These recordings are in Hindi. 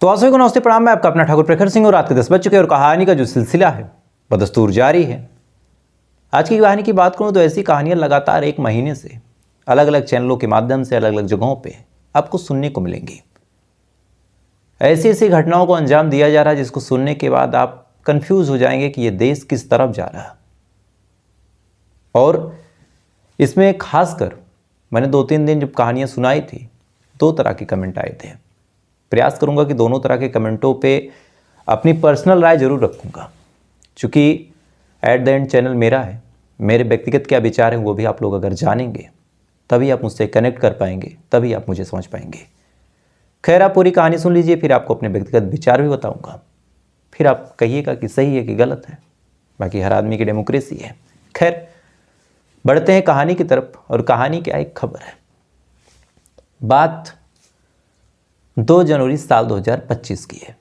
तो आप सभी को नमस्ते प्रणाम। मैं आपका अपना ठाकुर प्रखर सिंह और रात के 10 बज चुके और कहानी का जो सिलसिला है बदस्तूर जारी है। आज की कहानी की बात करूं तो ऐसी कहानियां लगातार एक महीने से अलग अलग चैनलों के माध्यम से अलग अलग जगहों पे आपको सुनने को मिलेंगी। ऐसी ऐसी घटनाओं को अंजाम दिया जा रहा है जिसको सुनने के बाद आप कंफ्यूज हो जाएंगे कि ये देश किस तरफ जा रहा है। और इसमें खासकर मैंने 2-3 दिन जब कहानियां सुनाई थी 2 तरह के कमेंट आए थे। प्रयास करूंगा कि दोनों तरह के कमेंटों पे अपनी पर्सनल राय जरूर रखूंगा, क्योंकि एट द एंड चैनल मेरा है। मेरे व्यक्तिगत क्या विचार हैं वो भी आप लोग अगर जानेंगे तभी आप मुझसे कनेक्ट कर पाएंगे, तभी आप मुझे समझ पाएंगे। खैर, आप पूरी कहानी सुन लीजिए, फिर आपको अपने व्यक्तिगत विचार भी बताऊंगा, फिर आप कहिएगा कि सही है कि गलत है। बाकी हर आदमी की डेमोक्रेसी है। खैर, बढ़ते हैं कहानी की तरफ। और कहानी क्या, एक खबर है। बात 2 जनवरी साल 2025 की है।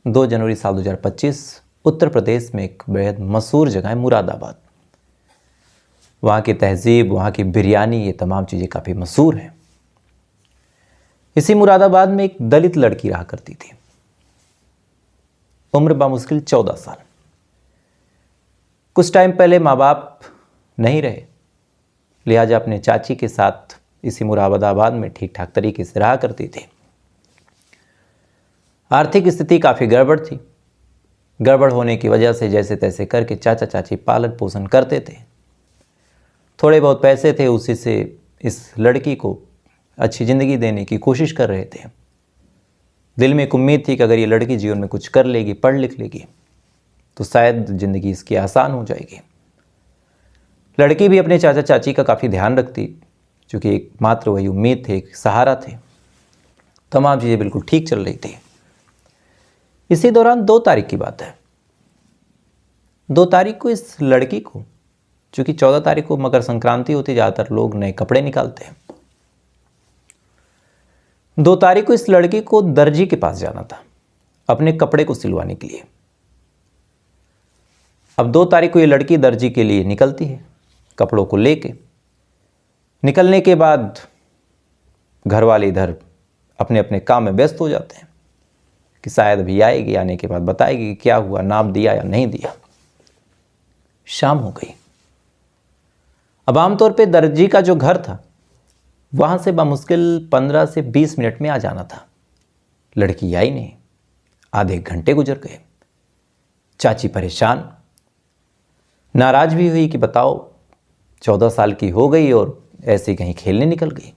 2 जनवरी साल 2025 उत्तर प्रदेश में एक बेहद मशहूर जगह है मुरादाबाद। वहाँ की तहजीब, वहाँ की बिरयानी, ये तमाम चीज़ें काफ़ी मशहूर हैं। इसी मुरादाबाद में एक दलित लड़की रहा करती थी। उम्र बामुश्किल 14 साल। कुछ टाइम पहले माँ बाप नहीं रहे, लिहाजा अपने चाची के साथ इसी मुरादाबाद में ठीक ठाक तरीके से रहा करती थी। आर्थिक स्थिति काफ़ी गड़बड़ थी। गड़बड़ होने की वजह से जैसे तैसे करके चाचा चाची पालन पोषण करते थे। थोड़े बहुत पैसे थे, उसी से इस लड़की को अच्छी ज़िंदगी देने की कोशिश कर रहे थे। दिल में एक उम्मीद थी कि अगर ये लड़की जीवन में कुछ कर लेगी, पढ़ लिख लेगी, तो शायद ज़िंदगी इसकी आसान हो जाएगी। लड़की भी अपने चाचा चाची का काफ़ी ध्यान रखती, क्योंकि एकमात्र वही उम्मीद थे, एक सहारा थे। तमाम चीज़ें बिल्कुल ठीक चल रही थी। इसी दौरान 2 तारीख की बात है। 2 तारीख को इस लड़की को, चूंकि 14 तारीख को मकर संक्रांति होती, ज़्यादातर लोग नए कपड़े निकालते हैं। 2 तारीख को इस लड़की को दर्जी के पास जाना था अपने कपड़े को सिलवाने के लिए। अब 2 तारीख को ये लड़की दर्जी के लिए निकलती है कपड़ों को लेके। निकलने के बाद घर वाले इधर अपने अपने काम में व्यस्त हो जाते हैं कि शायद अभी आएगी, आने के बाद बताएगी कि क्या हुआ, नाप दिया या नहीं दिया। शाम हो गई। अब आमतौर पे दर्जी का जो घर था वहाँ से बामुश्किल 15 से 20 मिनट में आ जाना था। लड़की आई नहीं। आधे घंटे गुजर गए। चाची परेशान, नाराज भी हुई कि बताओ 14 साल की हो गई और ऐसे कहीं खेलने निकल गई।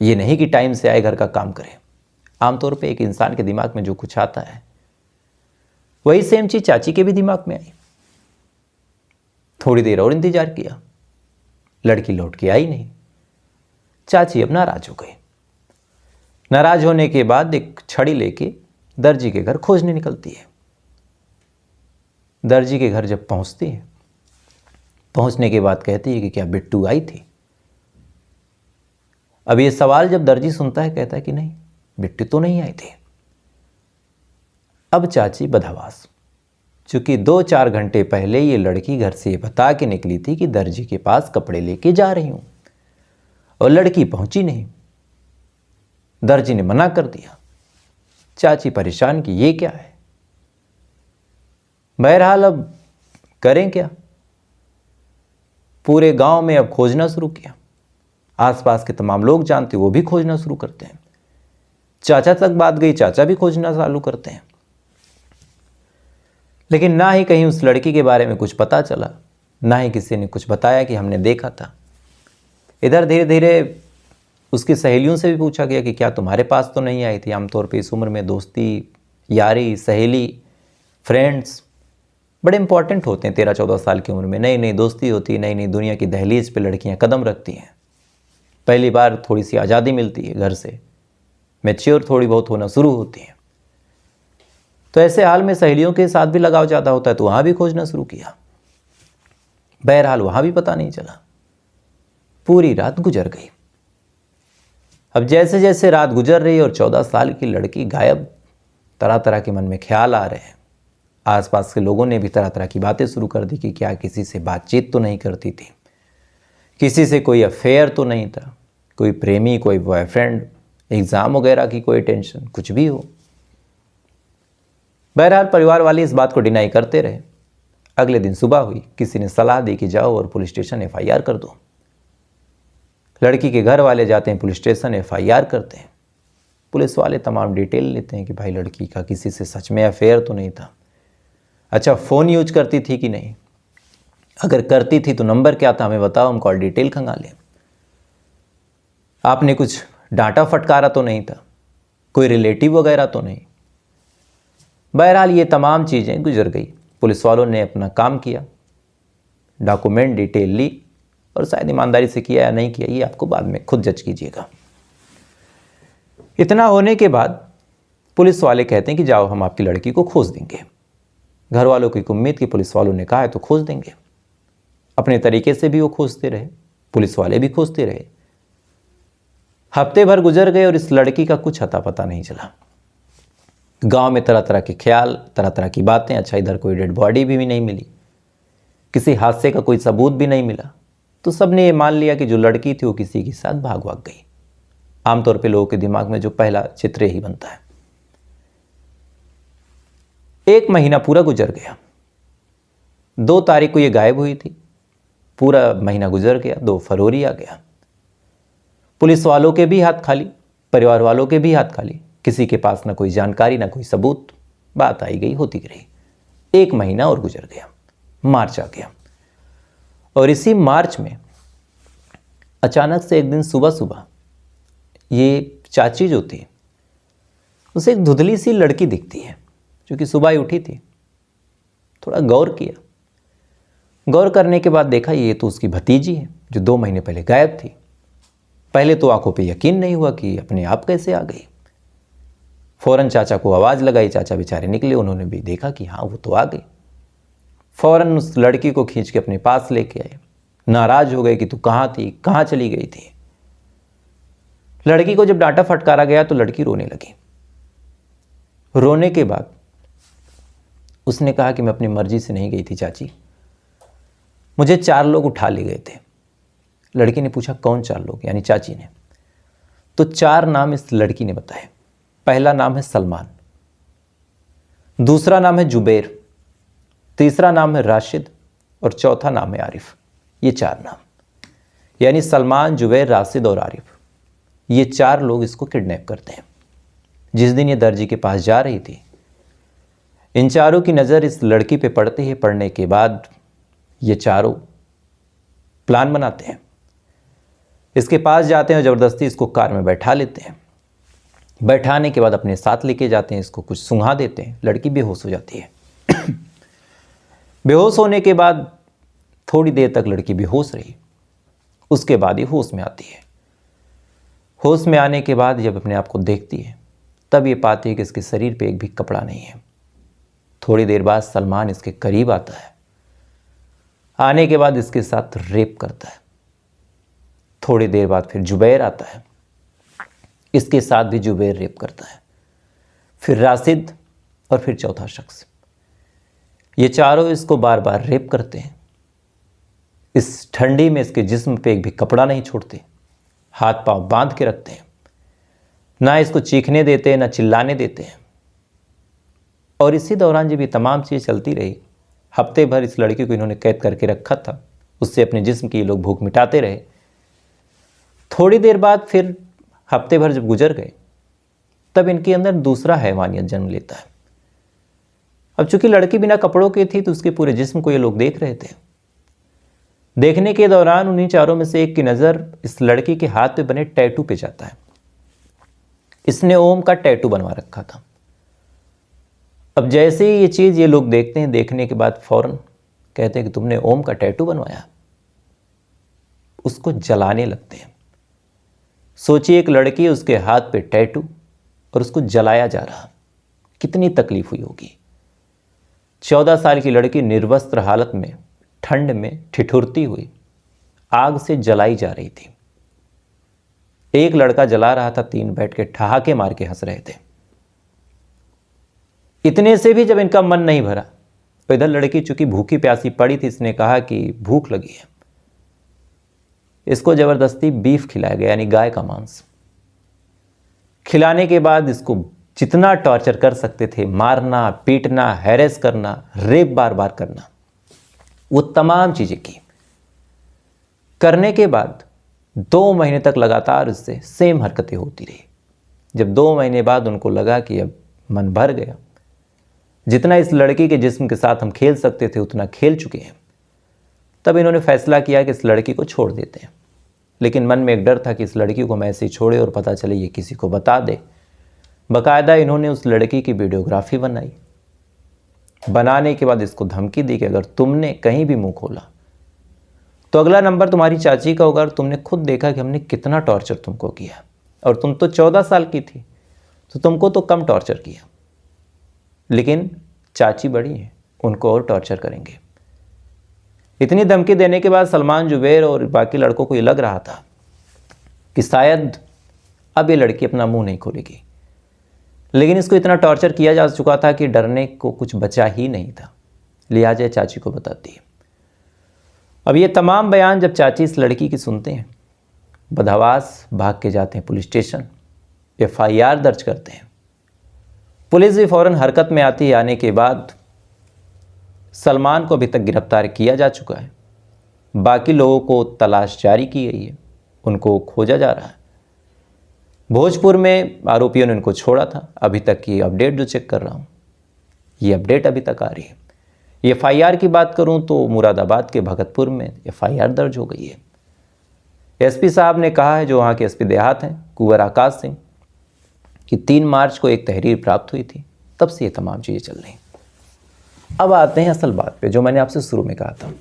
ये नहीं कि टाइम से आए, घर का काम करे। आमतौर पे एक इंसान के दिमाग में जो कुछ आता है वही सेम चीज चाची के भी दिमाग में आई। थोड़ी देर और इंतजार किया, लड़की लौट के आई नहीं। चाची अब नाराज हो गई। नाराज होने के बाद एक छड़ी लेके दर्जी के घर खोजने निकलती है। दर्जी के घर जब पहुंचती है, पहुंचने के बाद कहती है कि क्या बिट्टू आई थी। अब ये सवाल जब दर्जी सुनता है, कहता है कि नहीं, बिट्टू तो नहीं आई थी। अब चाची बदहवास, चूंकि 2-4 घंटे पहले ये लड़की घर से बता के निकली थी कि दर्जी के पास कपड़े लेके जा रही हूं, और लड़की पहुंची नहीं। दर्जी ने मना कर दिया। चाची परेशान कि ये क्या है। बहरहाल अब करें क्या। पूरे गांव में अब खोजना शुरू किया। आसपास के तमाम लोग जानते, वो भी खोजना शुरू करते हैं। चाचा तक बात गई, चाचा भी खोजना चालू करते हैं। लेकिन ना ही कहीं उस लड़की के बारे में कुछ पता चला, ना ही किसी ने कुछ बताया कि हमने देखा था। इधर धीरे धीरे उसकी सहेलियों से भी पूछा गया कि क्या तुम्हारे पास तो नहीं आई थी। आमतौर पे इस उम्र में दोस्ती, यारी, सहेली, फ्रेंड्स बड़े इंपॉर्टेंट होते हैं। 13-14 साल की उम्र में नई नई दोस्ती होती है, नई नई दुनिया की दहलीज पे लड़कियां कदम रखती हैं। पहली बार थोड़ी सी आज़ादी मिलती है, घर से मैच्योर थोड़ी बहुत होना शुरू होती है। तो ऐसे हाल में सहेलियों के साथ भी लगाव ज़्यादा होता है, तो वहाँ भी खोजना शुरू किया। बहरहाल वहाँ भी पता नहीं चला। पूरी रात गुजर गई। अब जैसे जैसे रात गुजर रही और 14 साल की लड़की गायब, तरह तरह के मन में ख्याल आ रहे हैं। आसपास के लोगों ने भी तरह तरह की बातें शुरू कर दी कि क्या किसी से बातचीत तो नहीं करती थी, किसी से कोई अफेयर तो नहीं था, कोई प्रेमी, कोई बॉयफ्रेंड, एग्ज़ाम वगैरह की कोई टेंशन, कुछ भी हो। बहरहाल परिवार वाले इस बात को डिनाई करते रहे। अगले दिन सुबह हुई, किसी ने सलाह दी कि जाओ और पुलिस स्टेशन एफआईआर कर दो। लड़की के घर वाले जाते हैं पुलिस स्टेशन, एफआईआर करते हैं। पुलिस वाले तमाम डिटेल लेते हैं कि भाई लड़की का किसी से सच में अफेयर तो नहीं था। अच्छा, फ़ोन यूज करती थी कि नहीं, अगर करती थी तो नंबर क्या था हमें बताओ, हम कॉल डिटेल खंगालें। आपने कुछ डांटा फटकारा तो नहीं था, कोई रिलेटिव वगैरह तो नहीं। बहरहाल ये तमाम चीज़ें गुजर गई। पुलिस वालों ने अपना काम किया, डॉक्यूमेंट डिटेल ली, और शायद ईमानदारी से किया या नहीं किया ये आपको बाद में खुद जज कीजिएगा। इतना होने के बाद पुलिस वाले कहते हैं कि जाओ हम आपकी लड़की को खोज देंगे। घर वालों की उम्मीद की पुलिस वालों ने कहा है तो खोज देंगे। अपने तरीके से भी वो खोजते रहे, पुलिस वाले भी खोजते रहे। हफ्ते भर गुजर गए और इस लड़की का कुछ अता पता नहीं चला। गांव में तरह तरह के ख्याल, तरह तरह की बातें। अच्छा, इधर कोई डेड बॉडी भी नहीं मिली, किसी हादसे का कोई सबूत भी नहीं मिला। तो सबने ये मान लिया कि जो लड़की थी वो किसी के साथ भाग गई। आमतौर पे लोगों के दिमाग में जो पहला चित्र ही बनता है। 1 महीना पूरा गुजर गया। 2 तारीख को ये गायब हुई थी। पूरा महीना गुजर गया, 2 फरवरी आ गया। पुलिस वालों के भी हाथ खाली, परिवार वालों के भी हाथ खाली। किसी के पास ना कोई जानकारी ना कोई सबूत। बात आई गई होती रही। 1 महीना और गुजर गया। मार्च आ गया और इसी मार्च में अचानक से एक दिन सुबह सुबह ये चाची जो थी उसे एक धुंधली सी लड़की दिखती है, जो कि सुबह ही उठी थी। थोड़ा गौर किया। गौर करने के बाद देखा ये तो उसकी भतीजी है जो 2 महीने पहले गायब थी। पहले तो आंखों पे यकीन नहीं हुआ कि अपने आप कैसे आ गई। फौरन चाचा को आवाज़ लगाई, चाचा बेचारे निकले। उन्होंने भी देखा कि हाँ वो तो आ गई। फौरन उस लड़की को खींच के अपने पास लेके आए। नाराज हो गए कि तू कहाँ थी, कहाँ चली गई थी। लड़की को जब डांटा फटकारा गया तो लड़की रोने लगी। रोने के बाद उसने कहा कि मैं अपनी मर्जी से नहीं गई थी चाची, मुझे 4 लोग उठा ले गए थे। लड़की ने पूछा कौन 4 लोग, यानी चाची ने। तो 4 नाम इस लड़की ने बताए। पहला नाम है सलमान, दूसरा नाम है जुबैर, तीसरा नाम है राशिद और चौथा नाम है आरिफ। ये 4 नाम, यानी सलमान, जुबैर, राशिद और आरिफ, ये 4 लोग इसको किडनैप करते हैं। जिस दिन ये दर्जी के पास जा रही थी, इन चारों की नज़र इस लड़की पे पड़ती है। पड़ने के बाद ये चारों प्लान बनाते हैं, इसके पास जाते हैं और ज़बरदस्ती इसको कार में बैठा लेते हैं। बैठाने के बाद अपने साथ लेके जाते हैं, इसको कुछ सूंघा देते हैं। लड़की बेहोश हो जाती है। बेहोश होने के बाद थोड़ी देर तक लड़की बेहोश रही। उसके बाद ये होश में आती है। होश में आने के बाद जब अपने आप को देखती है तब ये पाती है कि इसके शरीर पे एक भी कपड़ा नहीं है। थोड़ी देर बाद सलमान इसके करीब आता है। आने के बाद इसके साथ रेप करता है। थोड़ी देर बाद फिर जुबैर आता है, इसके साथ भी जुबैर रेप करता है। फिर राशिद और फिर चौथा शख्स। ये चारों इसको बार बार रेप करते हैं। इस ठंडी में इसके जिस्म पे एक भी कपड़ा नहीं छोड़ते, हाथ पांव बांध के रखते हैं, ना इसको चीखने देते हैं ना चिल्लाने देते हैं। और इसी दौरान जब ये तमाम चीज़ चलती रही, हफ्ते भर इस लड़की को इन्होंने कैद करके रखा था। उससे अपने जिस्म की ये लोग भूख मिटाते रहे। थोड़ी देर बाद फिर हफ्ते भर जब गुजर गए तब इनके अंदर दूसरा हैवानियत जन्म लेता है। अब चूंकि लड़की बिना कपड़ों की थी तो उसके पूरे जिस्म को ये लोग देख रहे थे। देखने के दौरान उन्हीं चारों में से एक की नज़र इस लड़की के हाथ पे बने टैटू पे जाता है। इसने ओम का टैटू बनवा रखा था। अब जैसे ही ये चीज़ ये लोग देखते हैं, देखने के बाद फौरन कहते हैं कि तुमने ओम का टैटू बनवाया। उसको जलाने लगते हैं। सोचिए, एक लड़की, उसके हाथ पे टैटू और उसको जलाया जा रहा, कितनी तकलीफ हुई होगी। 14 साल की लड़की निर्वस्त्र हालत में ठंड में ठिठुरती हुई आग से जलाई जा रही थी। एक लड़का जला रहा था, 3 बैठ के ठहाके मार के हंस रहे थे। इतने से भी जब इनका मन नहीं भरा तो इधर लड़की चूंकि भूखी प्यासी पड़ी थी, इसने कहा कि भूख लगी है। इसको जबरदस्ती बीफ खिलाया गया, यानी गाय का मांस। खिलाने के बाद इसको जितना टॉर्चर कर सकते थे, मारना, पीटना, हैरेस करना, रेप बार बार करना, वो तमाम चीज़ें की। करने के बाद 2 महीने तक लगातार उससे सेम हरकतें होती रही। जब 2 महीने बाद उनको लगा कि अब मन भर गया, जितना इस लड़की के जिस्म के साथ हम खेल सकते थे उतना खेल चुके हैं, तब इन्होंने फैसला किया कि इस लड़की को छोड़ देते हैं। लेकिन मन में एक डर था कि इस लड़की को मैं ऐसे ही छोड़े और पता चले ये किसी को बता दे। बाकायदा इन्होंने उस लड़की की वीडियोग्राफी बनाई। बनाने के बाद इसको धमकी दी कि अगर तुमने कहीं भी मुंह खोला तो अगला नंबर तुम्हारी चाची का होगा। और तुमने खुद देखा कि हमने कितना टॉर्चर तुमको किया, और तुम तो 14 साल की थी, तो तुमको तो कम टॉर्चर किया, लेकिन चाची बड़ी हैं, उनको और टॉर्चर करेंगे। इतनी धमकी देने के बाद सलमान जुबैर और बाकी लड़कों को ये लग रहा था कि शायद अब ये लड़की अपना मुंह नहीं खोलेगी, लेकिन इसको इतना टॉर्चर किया जा चुका था कि डरने को कुछ बचा ही नहीं था। लिहाजा चाची को बताती है। अब ये तमाम बयान जब चाची इस लड़की की सुनते हैं, बदहवास भाग के जाते हैं पुलिस स्टेशन, FIR दर्ज करते हैं। पुलिस भी फ़ौरन हरकत में आती है। आने के बाद सलमान को अभी तक गिरफ्तार किया जा चुका है। बाकी लोगों को तलाश जारी की गई है, उनको खोजा जा रहा है। भोजपुर में आरोपियों ने उनको छोड़ा था। अभी तक की अपडेट जो चेक कर रहा हूँ, ये अपडेट अभी तक आ रही है। FIR की बात करूं तो मुरादाबाद के भगतपुर में FIR दर्ज हो गई है। SP साहब ने कहा है, जो वहाँ के SP देहात हैं, कुंवर आकाश सिंह, कि 3 मार्च को एक तहरीर प्राप्त हुई थी, तब से ये तमाम चीज़ें चल रही। अब आते हैं असल बात पे, जो मैंने आपसे शुरू में कहा था।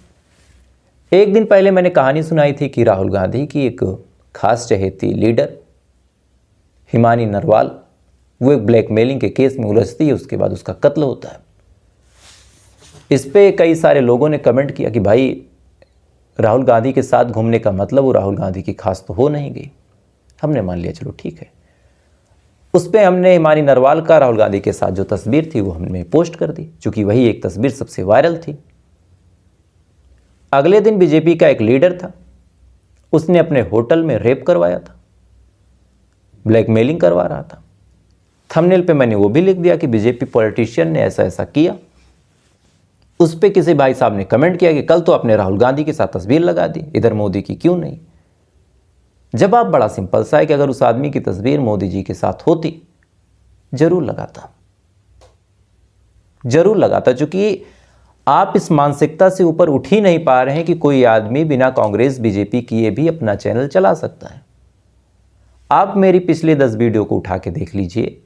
एक दिन पहले मैंने कहानी सुनाई थी कि राहुल गांधी की एक खास चहेती लीडर हिमानी नरवाल, वो एक ब्लैकमेलिंग के केस में उलझती है, उसके बाद उसका कत्ल होता है। इस पे कई सारे लोगों ने कमेंट किया कि भाई राहुल गांधी के साथ घूमने का मतलब वो राहुल गांधी की खास तो हो नहीं गई। हमने मान लिया चलो ठीक है। उस पर हमने हिमानी नरवाल का राहुल गांधी के साथ जो तस्वीर थी वो हमने पोस्ट कर दी, चूँकि वही एक तस्वीर सबसे वायरल थी। अगले दिन बीजेपी का एक लीडर था, उसने अपने होटल में रेप करवाया था, ब्लैकमेलिंग करवा रहा था। थंबनेल पे मैंने वो भी लिख दिया कि बीजेपी पॉलिटिशियन ने ऐसा ऐसा किया। उस पर किसी भाई साहब ने कमेंट किया कि कल तो आपने राहुल गांधी के साथ तस्वीर लगा दी, इधर मोदी की क्यों नहीं। जवाब बड़ा सिंपल सा है कि अगर उस आदमी की तस्वीर मोदी जी के साथ होती, जरूर लगाता, चूंकि आप इस मानसिकता से ऊपर उठ ही नहीं पा रहे हैं कि कोई आदमी बिना कांग्रेस बीजेपी किए भी अपना चैनल चला सकता है। आप मेरी पिछले 10 वीडियो को उठा के देख लीजिए,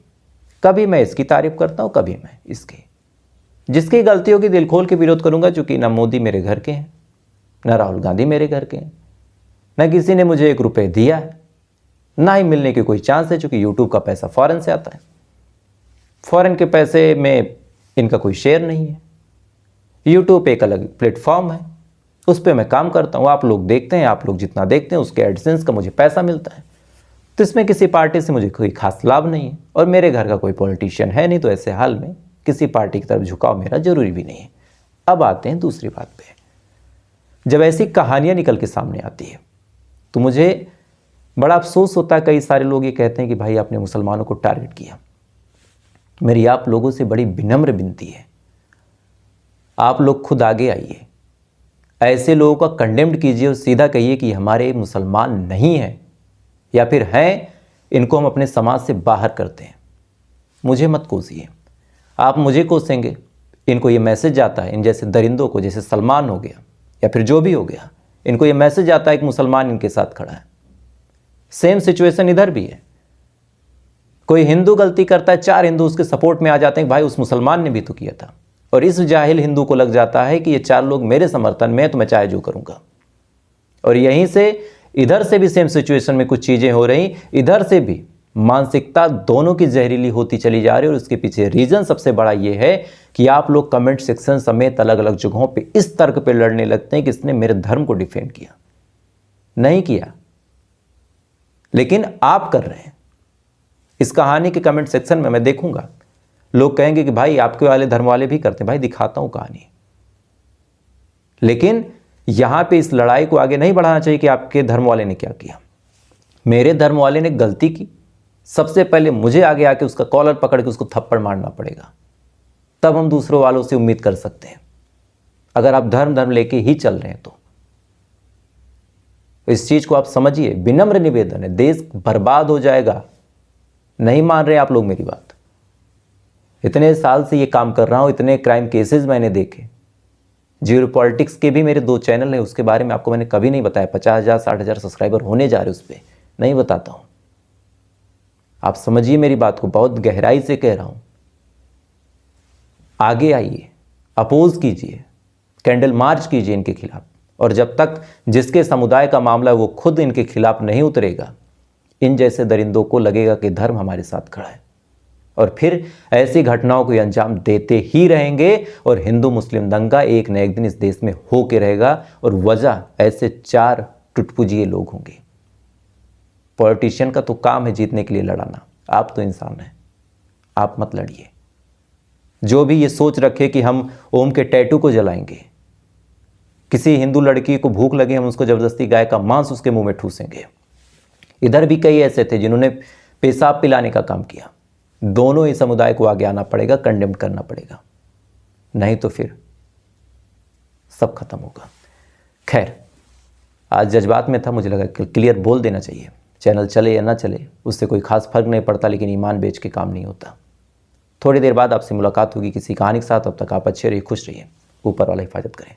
कभी मैं इसकी तारीफ करता हूं, कभी मैं इसकी। जिसकी गलतियों की दिल खोल के विरोध करूंगा, चूंकि ना मोदी मेरे घर के हैं, ना राहुल गांधी मेरे घर के हैं, ना किसी ने मुझे 1 रुपये दिया है, ना ही मिलने के कोई चांस है, चूंकि यूट्यूब का पैसा फॉरेन से आता है। फॉरेन के पैसे में इनका कोई शेयर नहीं है। यूट्यूब एक अलग प्लेटफॉर्म है, उस पर मैं काम करता हूँ, आप लोग देखते हैं, आप लोग जितना देखते हैं उसके एडसेंस का मुझे पैसा मिलता है। तो इसमें किसी पार्टी से मुझे कोई खास लाभ नहीं है, और मेरे घर का कोई पॉलिटिशियन है नहीं, तो ऐसे हाल में किसी पार्टी की तरफ झुकाव मेरा जरूरी भी नहीं है। अब आते हैं दूसरी बात पे। जब ऐसी कहानियां निकल के सामने आती है तो मुझे बड़ा अफसोस होता है। कई सारे लोग ये कहते हैं कि भाई आपने मुसलमानों को टारगेट किया। मेरी आप लोगों से बड़ी विनम्र विनती है, आप लोग खुद आगे आइए, ऐसे लोगों का कंडेम्ड कीजिए और सीधा कहिए कि हमारे मुसलमान नहीं हैं, या फिर हैं, इनको हम अपने समाज से बाहर करते हैं। मुझे मत कोसिए। आप मुझे कोसेंगे, इनको ये मैसेज जाता है, इन जैसे दरिंदों को, जैसे सलमान हो गया या फिर जो भी हो गया, इनको ये मैसेज आता है कि मुसलमान इनके साथ खड़ा है। सेम सिचुएशन इधर भी है। कोई हिंदू गलती करता है, 4 हिंदू उसके सपोर्ट में आ जाते हैं कि भाई उस मुसलमान ने भी तो किया था, और इस जाहिल हिंदू को लग जाता है कि ये 4 लोग मेरे समर्थन में, तो मैं चाहे जो करूंगा। और यहीं से इधर से भी सेम सिचुएशन में कुछ चीजें हो रही, इधर से भी मानसिकता दोनों की जहरीली होती चली जा रही है। और उसके पीछे रीजन सबसे बड़ा ये है कि आप लोग कमेंट सेक्शन समेत अलग अलग जगहों पे इस तर्क पे लड़ने लगते हैं कि इसने मेरे धर्म को डिफेंड किया। नहीं किया, लेकिन आप कर रहे हैं। इस कहानी के कमेंट सेक्शन में मैं देखूंगा, लोग कहेंगे कि भाई आपके वाले धर्म वाले भी करते हैं। भाई दिखाता हूं कहानी, लेकिन यहां पे इस लड़ाई को आगे नहीं बढ़ाना चाहिए कि आपके धर्म वाले ने क्या किया। मेरे धर्म वाले ने गलती की, सबसे पहले मुझे आगे आके उसका कॉलर पकड़ के उसको थप्पड़ मारना पड़ेगा, तब हम दूसरों वालों से उम्मीद कर सकते हैं। अगर आप धर्म लेके ही चल रहे हैं तो इस चीज को आप समझिए। विनम्र निवेदन है, देश बर्बाद हो जाएगा। नहीं मान रहे आप लोग मेरी बात। इतने साल से ये काम कर रहा हूं, इतने क्राइम केसेस मैंने देखे। जीरो पॉलिटिक्स के भी मेरे 2 चैनल हैं, उसके बारे में आपको मैंने कभी नहीं बताया। 50,000 60,000 सब्सक्राइबर होने जा रहे उस पर, नहीं बताता हूं। आप समझिए मेरी बात को, बहुत गहराई से कह रहा हूं। आगे आइए, अपोज कीजिए, कैंडल मार्च कीजिए इनके खिलाफ। और जब तक जिसके समुदाय का मामला है वो खुद इनके खिलाफ नहीं उतरेगा, इन जैसे दरिंदों को लगेगा कि धर्म हमारे साथ खड़ा है, और फिर ऐसी घटनाओं को अंजाम देते ही रहेंगे। और हिंदू मुस्लिम दंगा एक न एक दिन इस देश में हो के रहेगा, और वजह ऐसे 4 टुटपुजिए लोग होंगे। पॉलिटिशियन का तो काम है जीतने के लिए लड़ाना, आप तो इंसान हैं, आप मत लड़िए। जो भी ये सोच रखे कि हम ओम के टैटू को जलाएंगे, किसी हिंदू लड़की को भूख लगे हम उसको जबरदस्ती गाय का मांस उसके मुंह में ठूसेंगे। इधर भी कई ऐसे थे जिन्होंने पेशाब पिलाने का काम किया। दोनों ही समुदाय को आगे आना पड़ेगा, कंडेम करना पड़ेगा, नहीं तो फिर सब खत्म होगा। खैर, आज जज्बात में था, मुझे लगा क्लियर बोल देना चाहिए। चैनल चले या ना चले उससे कोई खास फर्क नहीं पड़ता, लेकिन ईमान बेच के काम नहीं होता। थोड़ी देर बाद आपसे मुलाकात होगी किसी कहानी के साथ। अब तक आप अच्छे रहिए, खुश रहिए, ऊपर वाला हिफाजत करें।